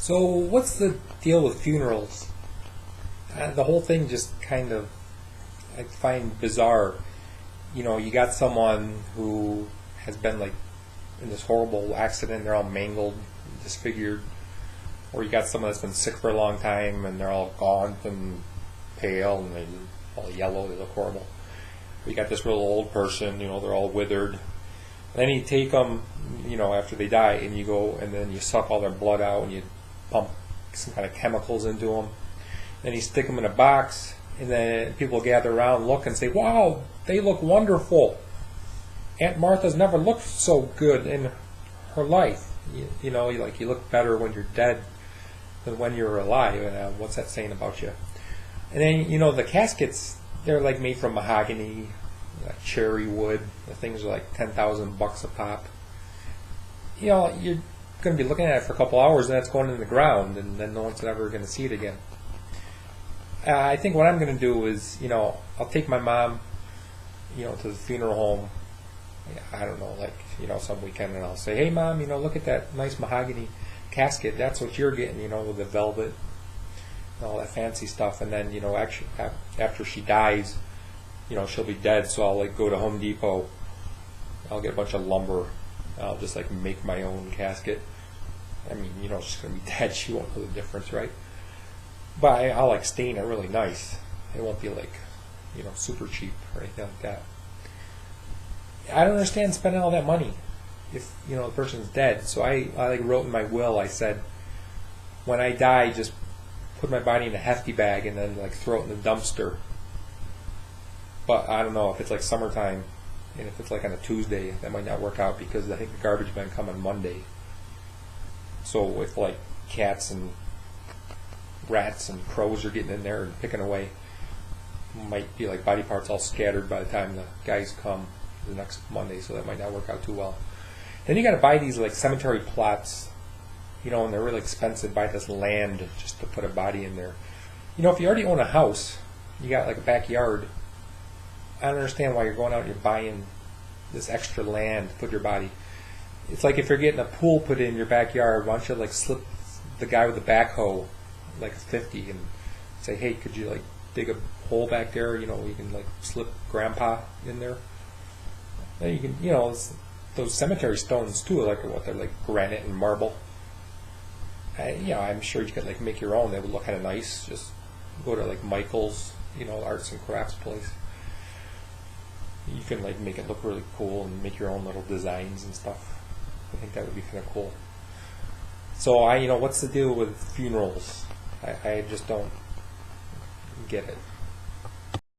So what's the deal with funerals? The whole thing just kind of I find bizarre. You know, you got someone who has been like in this horrible accident, they're all mangled, disfigured, or you got someone that's been sick for a long time and they're all gaunt and pale and they're all yellow, they look horrible. Or you got this real old person, you know, they're all withered. And then you take them, you know, after they die, and you go and then you suck all their blood out and you pump some kind of chemicals into them. Then you stick them in a box, and then people gather around, look, and say, "Wow, they look wonderful. Aunt Martha's never looked so good in her life." You know, you look better when you're dead than when you're alive. And what's that saying about you? And then, you know, the caskets, they're like made from mahogany, like cherry wood. The things are like $10,000 a pop. You know, you're going to be looking at it for a couple hours, and it's going in the ground, and then no one's ever going to see it again. I think what I'm going to do is, you know, I'll take my mom, you know, to the funeral home. I don't know, like, you know, some weekend, and I'll say, "Hey, Mom, you know, look at that nice mahogany casket. That's what you're getting, you know, with the velvet and all that fancy stuff." And then, you know, actually, after she dies, you know, she'll be dead, so I'll like go to Home Depot. I'll get a bunch of lumber. I'll just like make my own casket. I mean, you know, she's gonna be dead. She won't know the difference, right? But I'll like stain it really nice. It won't be like, you know, super cheap or anything like that. I don't understand spending all that money if, you know, the person's dead. So I like wrote in my will, I said, when I die, just put my body in a hefty bag and then like throw it in the dumpster. But I don't know if it's like summertime and if it's like on a Tuesday, that might not work out because I think the garbage men come on Monday. So if like cats and rats and crows are getting in there and picking away, might be like body parts all scattered by the time the guys come the next Monday, so that might not work out too well. Then you got to buy these like cemetery plots, you know, and they're really expensive. Buy this land just to put a body in there. You know, if you already own a house, you got like a backyard. I don't understand why you're going out and you're buying this extra land to put your body. It's like if you're getting a pool put in your backyard, why don't you like slip the guy with the backhoe like a 50 and say, "Hey, could you like dig a hole back there? You know, you can like slip Grandpa in there." Then you can, you know, those cemetery stones too, like what they're like granite and marble. You know, I'm sure you could like make your own. They would look kind of nice. Just go to like Michael's, you know, arts and crafts place. You can like make it look really cool and make your own little designs and stuff. I think that would be kind of cool. So you know, what's the deal with funerals? I just don't get it.